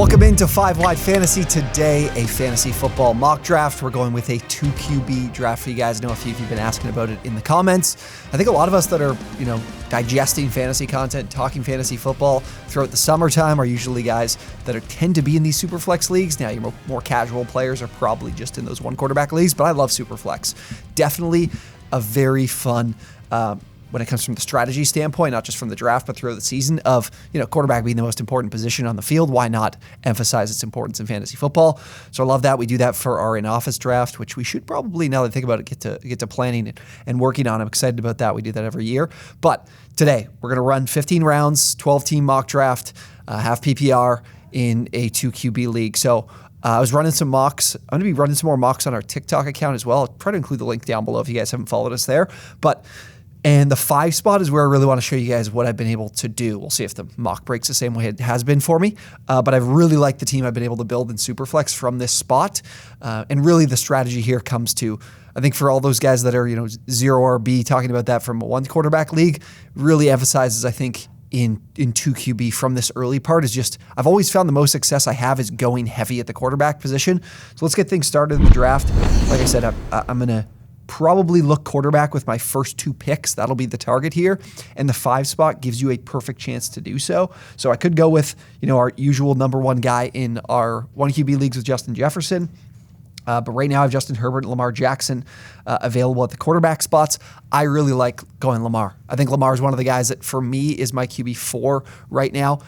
Welcome into 5 Wide Fantasy. Today, a fantasy football mock draft. We're going with a 2QB draft for you guys. I know a few of you have been asking about it in the comments. I think a lot of us that are, digesting fantasy content, talking fantasy football throughout the summertime are usually guys that tend to be in these SuperFlex leagues. Now, your more casual players are probably just in those one quarterback leagues, but I love SuperFlex. Definitely a very fun when it comes from the strategy standpoint, not just from the draft, but throughout the season of, quarterback being the most important position on the field. Why not emphasize its importance in fantasy football? So I love that. We do that for our in-office draft, which we should probably, now that I think about it, get to planning and working on. I'm excited about that. We do that every year. But today, we're going to run 15 rounds, 12-team mock draft, half PPR in a 2QB league. So I was running some mocks. I'm going to be running some more mocks on our TikTok account as well. I'll try to include the link down below if you guys haven't followed us there. And the 5 spot is where I really want to show you guys what I've been able to do. We'll see if the mock breaks the same way it has been for me. But I've really liked the team I've been able to build in SuperFlex from this spot. And really the strategy here comes to, I think for all those guys that are, 0 RB, talking about that from a 1 quarterback league, really emphasizes, I think, in 2QB from this early part is just, I've always found the most success I have is going heavy at the quarterback position. So let's get things started in the draft. Like I said, I'm going to probably look quarterback with my first 2 picks. That'll be the target here. And the 5 spot gives you a perfect chance to do so. So I could go with, our usual number 1 guy in our 1QB leagues with Justin Jefferson. But right now I have Justin Herbert and Lamar Jackson available at the quarterback spots. I really like going Lamar. I think Lamar is one of the guys that for me is my QB4 right now.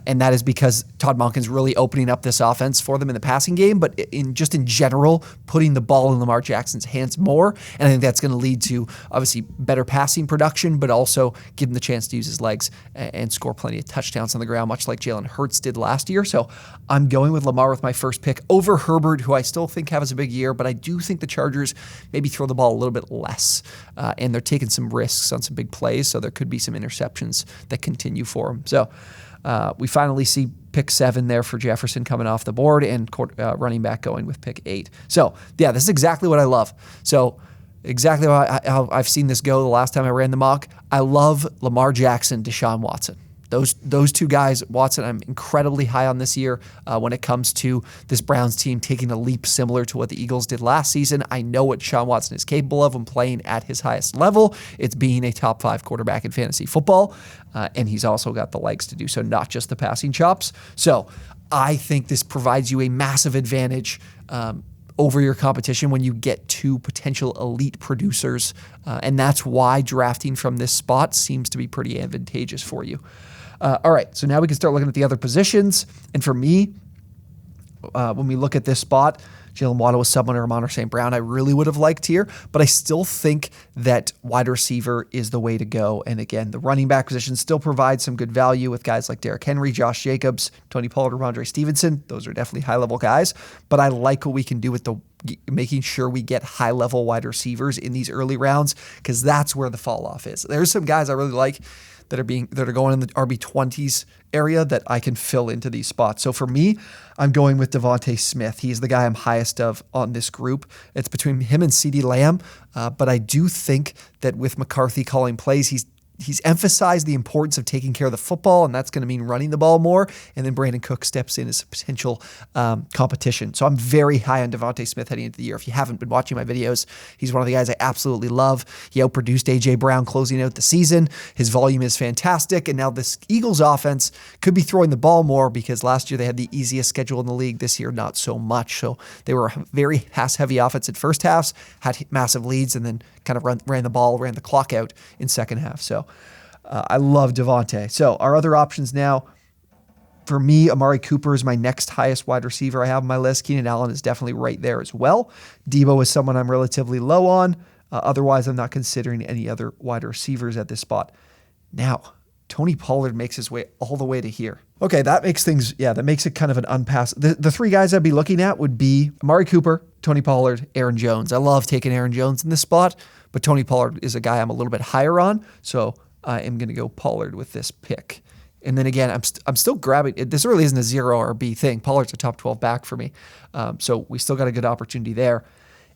And that is because Todd Monken's really opening up this offense for them in the passing game, but in general, putting the ball in Lamar Jackson's hands more. And I think that's going to lead to obviously better passing production, but also give him the chance to use his legs and score plenty of touchdowns on the ground, much like Jalen Hurts did last year. So I'm going with Lamar with my first pick over Herbert, who I still think has a big year, but I do think the Chargers maybe throw the ball a little bit less. And they're taking some risks on some big plays, so there could be some interceptions that continue for them. So we finally see pick 7 there for Jefferson coming off the board and running back going with pick 8. So yeah, this is exactly what I love. So exactly how I've seen this go the last time I ran the mock. I love Lamar Jackson, Deshaun Watson. Those 2 guys, Watson, I'm incredibly high on this year when it comes to this Browns team taking a leap similar to what the Eagles did last season. I know what Deshaun Watson is capable of when playing at his highest level. It's being a top 5 quarterback in fantasy football, and he's also got the legs to do so, not just the passing chops. So I think this provides you a massive advantage over your competition when you get 2 potential elite producers, and that's why drafting from this spot seems to be pretty advantageous for you. All right, so now we can start looking at the other positions. And for me, when we look at this spot, Jalen Waddle was someone or Amon or St. Brown I really would have liked here, but I still think that wide receiver is the way to go. And again, the running back position still provides some good value with guys like Derrick Henry, Josh Jacobs, Tony Pollard, Ramondre Stevenson. Those are definitely high-level guys, but I like what we can do with making sure we get high-level wide receivers in these early rounds, because that's where the fall-off is. There's some guys I really like that are going in the RB20s area that I can fill into these spots. So for me, I'm going with Devontae Smith. He's the guy I'm highest of on this group. It's between him and CeeDee Lamb, but I do think that with McCarthy calling plays, he's emphasized the importance of taking care of the football, and that's going to mean running the ball more. And then Brandon Cook steps in as a potential competition. So I'm very high on Devontae Smith heading into the year. If you haven't been watching my videos, he's one of the guys I absolutely love. He outproduced A.J. Brown closing out the season. His volume is fantastic. And now this Eagles offense could be throwing the ball more because last year they had the easiest schedule in the league. This year, not so much. So they were a very pass-heavy offense in first halves, had massive leads, and then kind of ran the clock out in second half. So I love Devontae. So our other options now, for me, Amari Cooper is my next highest wide receiver I have on my list. Keenan Allen is definitely right there as well. Debo is someone I'm relatively low on. Otherwise, I'm not considering any other wide receivers at this spot. Now, Tony Pollard makes his way all the way to here. Okay, that makes it kind of an unpass. The 3 guys I'd be looking at would be Amari Cooper, Tony Pollard, Aaron Jones. I love taking Aaron Jones in this spot, but Tony Pollard is a guy I'm a little bit higher on, so I am going to go Pollard with this pick. And then again, I'm still grabbing it. This really isn't a 0 RB thing. Pollard's a top 12 back for me, so we still got a good opportunity there.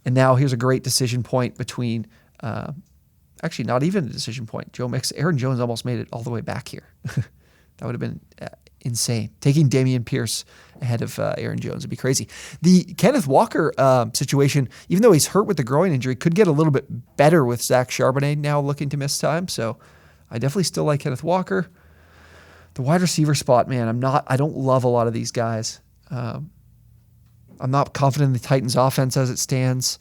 And now here's a great decision point between actually not even a decision point. Joe Mixon, Aaron Jones almost made it all the way back here. That would have been insane. Taking Dameon Pierce ahead of Aaron Jones would be crazy. The Kenneth Walker situation, even though he's hurt with the groin injury, could get a little bit better with Zach Charbonnet now looking to miss time. So I definitely still like Kenneth Walker. The wide receiver spot, man, I don't love a lot of these guys. I'm not confident in the Titans offense as it stands.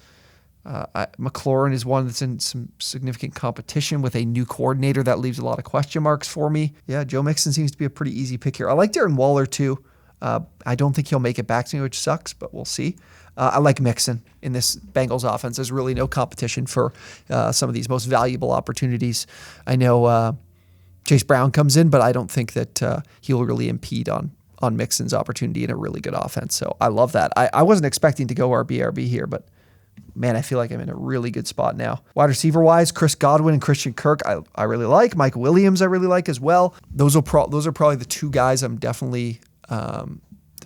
McLaurin is one that's in some significant competition with a new coordinator. That leaves a lot of question marks for me. Yeah, Joe Mixon seems to be a pretty easy pick here. I like Darren Waller too. I don't think he'll make it back to me, which sucks, but we'll see. I like Mixon in this Bengals offense. There's really no competition for some of these most valuable opportunities. I know Chase Brown comes in, but I don't think that he'll really impede on Mixon's opportunity in a really good offense. So I love that. I wasn't expecting to go RB here, but man, I feel like I'm in a really good spot now. Wide receiver-wise, Chris Godwin and Christian Kirk, I really like. Mike Williams, I really like as well. Those are probably the two guys I'm definitely the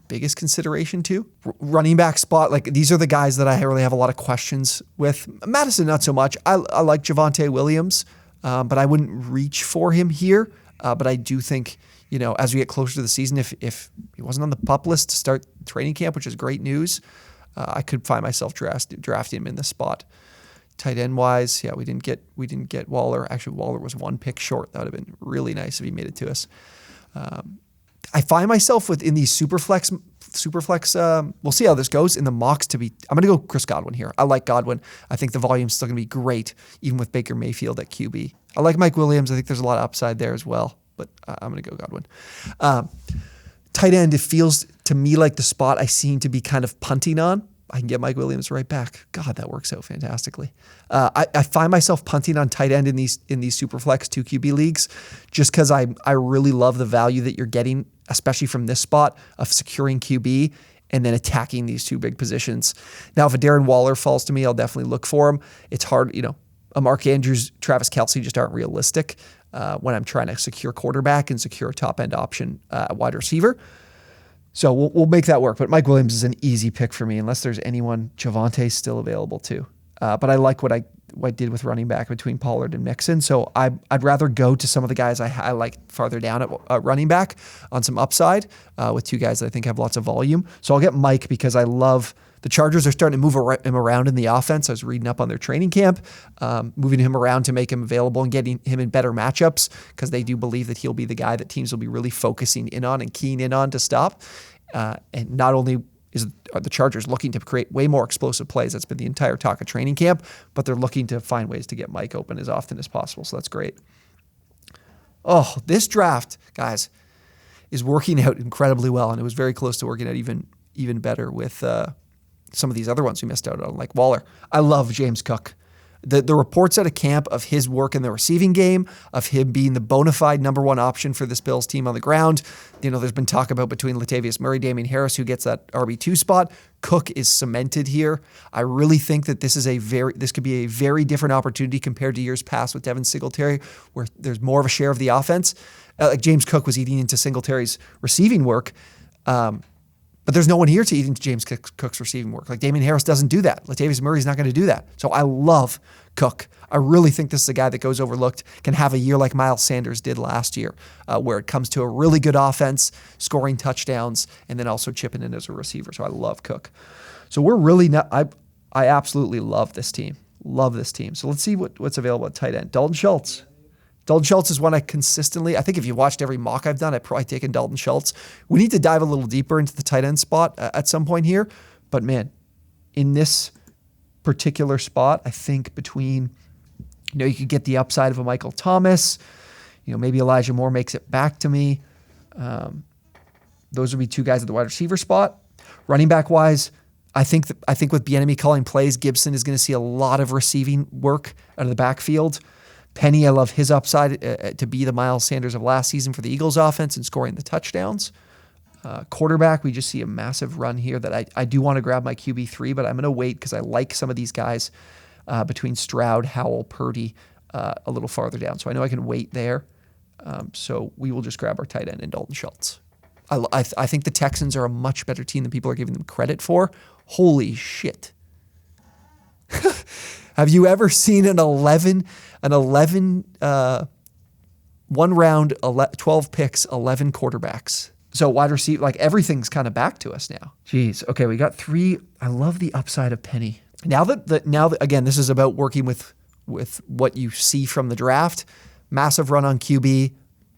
biggest consideration to. Running back spot, like these are the guys that I really have a lot of questions with. Madison, not so much. I like Javonte Williams, but I wouldn't reach for him here. But I do think, as we get closer to the season, if he wasn't on the PUP list to start training camp, which is great news, I could find myself drafting him in this spot. Tight end wise, yeah, we didn't get Waller. Actually, Waller was one pick short. That would have been really nice if he made it to us. I find myself within these Superflex. We'll see how this goes in the mocks. I'm going to go Chris Godwin here. I like Godwin. I think the volume's still going to be great, even with Baker Mayfield at QB. I like Mike Williams. I think there's a lot of upside there as well, but I'm going to go Godwin. Tight end, it feels to me like the spot I seem to be kind of punting on. I can get Mike Williams right back. God, that works out fantastically. I find myself punting on tight end in these Superflex 2 QB leagues just because I really love the value that you're getting, especially from this spot of securing QB and then attacking these two big positions. Now, if a Darren Waller falls to me, I'll definitely look for him. It's hard, a Mark Andrews, Travis Kelce just aren't realistic when I'm trying to secure quarterback and secure a top-end option at wide receiver. So we'll make that work. But Mike Williams is an easy pick for me, unless there's anyone. Javonte's still available too. But I like what I did with running back between Pollard and Mixon. So I'd rather go to some of the guys I like farther down at running back on some upside with two guys that I think have lots of volume. So I'll get Mike because I love the Chargers are starting to move him around in the offense. I was reading up on their training camp, moving him around to make him available and getting him in better matchups because they do believe that he'll be the guy that teams will be really focusing in on and keying in on to stop. And not only are the Chargers looking to create way more explosive plays, that's been the entire talk of training camp, but they're looking to find ways to get Mike open as often as possible. So that's great. Oh, this draft, guys, is working out incredibly well, and it was very close to working out even better with some of these other ones we missed out on, like Waller. I love James Cook. The reports out of camp of his work in the receiving game, of him being the bona fide number one option for this Bills team on the ground. There's been talk about between Latavius Murray, Damien Harris, who gets that RB2 spot. Cook is cemented here. I really think that this could be a very different opportunity compared to years past with Devin Singletary, where there's more of a share of the offense. Like James Cook was eating into Singletary's receiving work. But there's no one here to eat into James Cook's receiving work. Like Damien Harris doesn't do that. Latavius Murray's not going to do that. So I love Cook. I really think this is a guy that goes overlooked, can have a year like Miles Sanders did last year, where it comes to a really good offense, scoring touchdowns, and then also chipping in as a receiver. So I love Cook. So we're really not, I absolutely love this team. Love this team. So let's see what's available at tight end. Dalton Schultz. Dalton Schultz is one I think if you watched every mock I've done, I've probably taken Dalton Schultz. We need to dive a little deeper into the tight end spot at some point here. But man, in this particular spot, I think between, you could get the upside of a Michael Thomas, maybe Elijah Moore makes it back to me. Those would be two guys at the wide receiver spot. Running back wise, I think with Bieniemy calling plays, Gibson is going to see a lot of receiving work out of the backfield. Penny, I love his upside to be the Miles Sanders of last season for the Eagles offense and scoring the touchdowns. Quarterback, we just see a massive run here that I do want to grab my QB3, but I'm going to wait because I like some of these guys between Stroud, Howell, Purdy a little farther down. So I know I can wait there. So we will just grab our tight end in Dalton Schultz. I think the Texans are a much better team than people are giving them credit for. Holy shit. Have you ever seen an 11 one round, 12 picks, 11 quarterbacks? So wide receiver, like everything's kind of back to us now. Jeez. Okay, we got 3. I love the upside of Penny. Now that again, this is about working with what you see from the draft. Massive run on QB.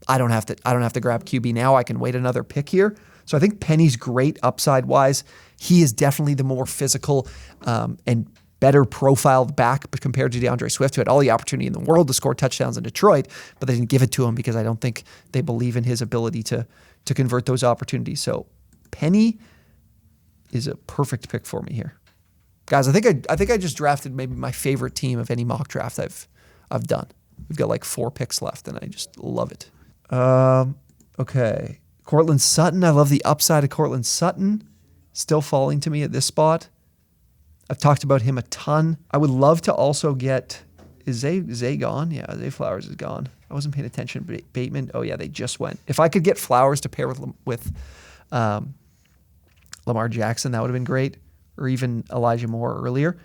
I don't have to grab QB now. I can wait another pick here. So I think Penny's great upside wise. He is definitely the more physical and better profiled back compared to DeAndre Swift, who had all the opportunity in the world to score touchdowns in Detroit, but they didn't give it to him because I don't think they believe in his ability to convert those opportunities. So Penny is a perfect pick for me here. Guys, I think I just drafted maybe my favorite team of any mock draft I've done. We've got like 4 picks left, and I just love it. Okay. Cortland Sutton. I love the upside of Cortland Sutton. Still falling to me at this spot. I've talked about him a ton. I would love to also get... Is Zay gone? Yeah, Zay Flowers is gone. I wasn't paying attention. Bateman. Oh, yeah, they just went. If I could get Flowers to pair with Lamar Jackson, that would have been great. Or even Elijah Moore earlier.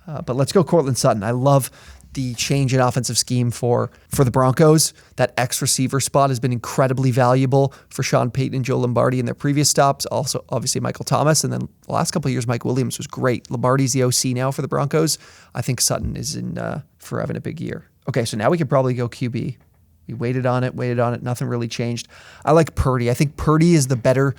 But let's go Cortland Sutton. I love the change in offensive scheme for the Broncos. That X receiver spot has been incredibly valuable for Sean Payton and Joe Lombardi in their previous stops. Also, obviously, Michael Thomas. And then the last couple of years, Mike Williams was great. Lombardi's the OC now for the Broncos. I think Sutton is in for having a big year. Okay, so now we could probably go QB. We waited on it. Nothing really changed. I like Purdy. I think Purdy is the better...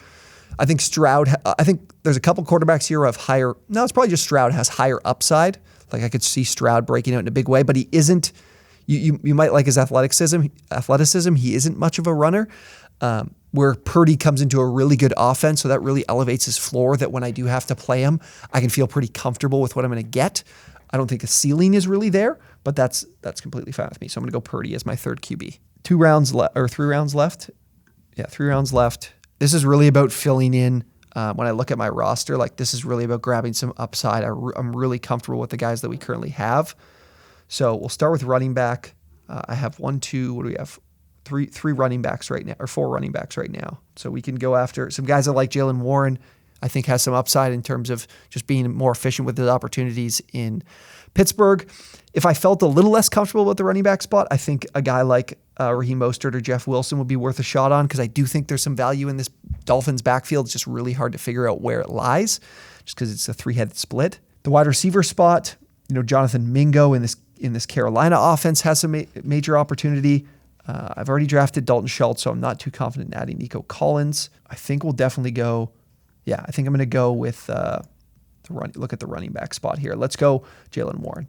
I think Stroud... I think there's a couple quarterbacks here who have higher... No, it's probably just Stroud has higher upside. Like I could see Stroud breaking out in a big way, but he isn't... You might like his athleticism. He isn't much of a runner. Where Purdy comes into a really good offense, so that really elevates his floor, that when I do have to play him, I can feel pretty comfortable with what I'm going to get. I don't think the ceiling is really there, but that's completely fine with me. So I'm going to go Purdy as my third QB. 3 rounds left. Yeah, 3 rounds left. This is really about filling in. When I look at my roster, like this is really about grabbing some upside. I'm really comfortable with the guys that we currently have. So we'll start with running back. I have 1, 2, what do we have? Three running backs right now, or 4 running backs right now. So we can go after some guys that like Jaylen Warren. I think has some upside in terms of just being more efficient with his opportunities in Pittsburgh. If I felt a little less comfortable with the running back spot, I think a guy like Raheem Mostert or Jeff Wilson would be worth a shot on, because I do think there's some value in this Dolphins backfield. It's just really hard to figure out where it lies, just because it's a 3-headed split. The wide receiver spot, Jonathan Mingo in this Carolina offense has some major opportunity. I've already drafted Dalton Schultz, so I'm not too confident in adding Nico Collins. I think we'll definitely go. Yeah, I think I'm going to go with look at the running back spot here. Let's go Jaylen Warren.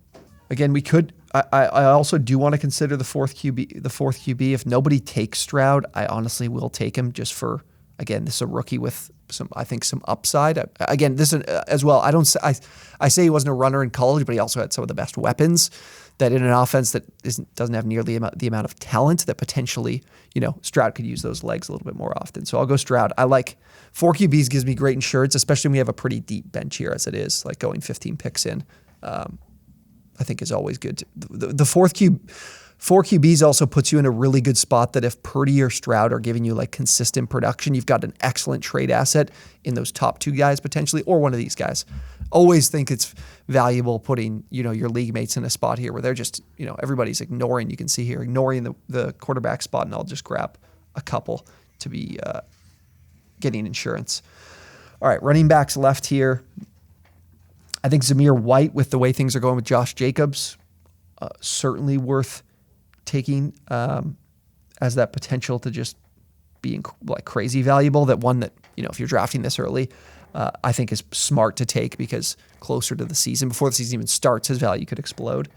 Again, we could. I also do want to consider the fourth QB. If nobody takes Stroud, I honestly will take him just for. Again, this is a rookie with some upside. Again, this as well. I say he wasn't a runner in college, but he also had some of the best weapons. That in an offense that doesn't have nearly the amount of talent, that potentially, Stroud could use those legs a little bit more often. So I'll go Stroud. I like 4 QBs gives me great insurance, especially when we have a pretty deep bench here as it is, like going 15 picks in. I think is always good. The 4 QBs also puts you in a really good spot that if Purdy or Stroud are giving you like consistent production, you've got an excellent trade asset in those top 2 guys potentially, or one of these guys. Always think it's valuable putting, your league mates in a spot here where they're just, everybody's ignoring the quarterback spot, and I'll just grab a couple to be getting insurance. All right, running backs left here. I think Zamir White, with the way things are going with Josh Jacobs, certainly worth taking as that potential to just being like crazy valuable. That one that, if you're drafting this early, I think is smart to take, because closer to the season, before the season even starts, his value could explode.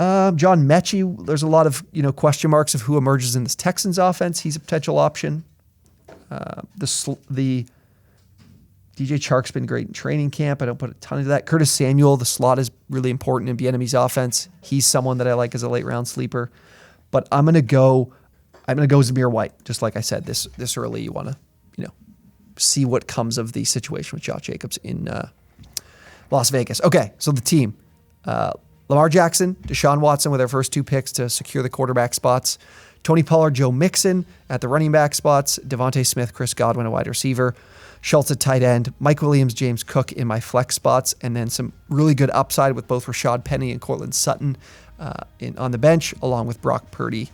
John Mechie, there's a lot of question marks of who emerges in this Texans offense. He's a potential option. The DJ Chark's been great in training camp. I don't put a ton into that. Curtis Samuel, the slot is really important in Bieniemy's offense. He's someone that I like as a late round sleeper. But I'm gonna go Zamir White. Just like I said, this early, you want to see what comes of the situation with Josh Jacobs in Las Vegas. Okay, so the team: Lamar Jackson, Deshaun Watson with our first 2 picks to secure the quarterback spots. Tony Pollard, Joe Mixon at the running back spots. Devontae Smith, Chris Godwin, a wide receiver. Schultz at tight end. Mike Williams, James Cook in my flex spots. And then some really good upside with both Rashad Penny and Cortland Sutton on the bench, along with Brock Purdy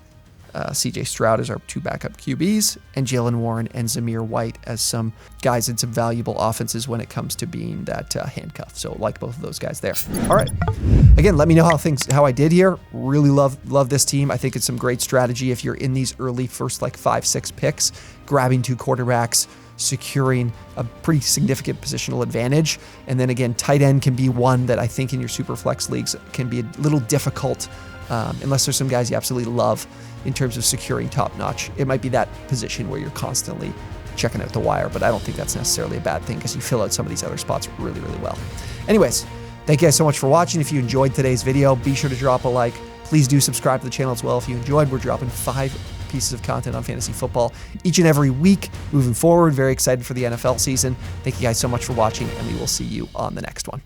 CJ Stroud as our 2 backup QBs, and Jalen Warren and Zamir White as some guys in some valuable offenses when it comes to being that handcuff. So like both of those guys there. All right. Again, let me know how I did here. Really love this team. I think it's some great strategy if you're in these early first like 5-6 picks, grabbing 2 quarterbacks, securing a pretty significant positional advantage. And then again, tight end can be one that I think in your SuperFlex leagues can be a little difficult unless there's some guys you absolutely love in terms of securing top notch. It might be that position where you're constantly checking out the wire, but I don't think that's necessarily a bad thing because you fill out some of these other spots really, really well. Anyways, thank you guys so much for watching. If you enjoyed today's video, be sure to drop a like. Please do subscribe to the channel as well if you enjoyed. We're dropping 5 pieces of content on fantasy football each and every week moving forward. Very excited for the NFL season. Thank you guys so much for watching, and we will see you on the next one.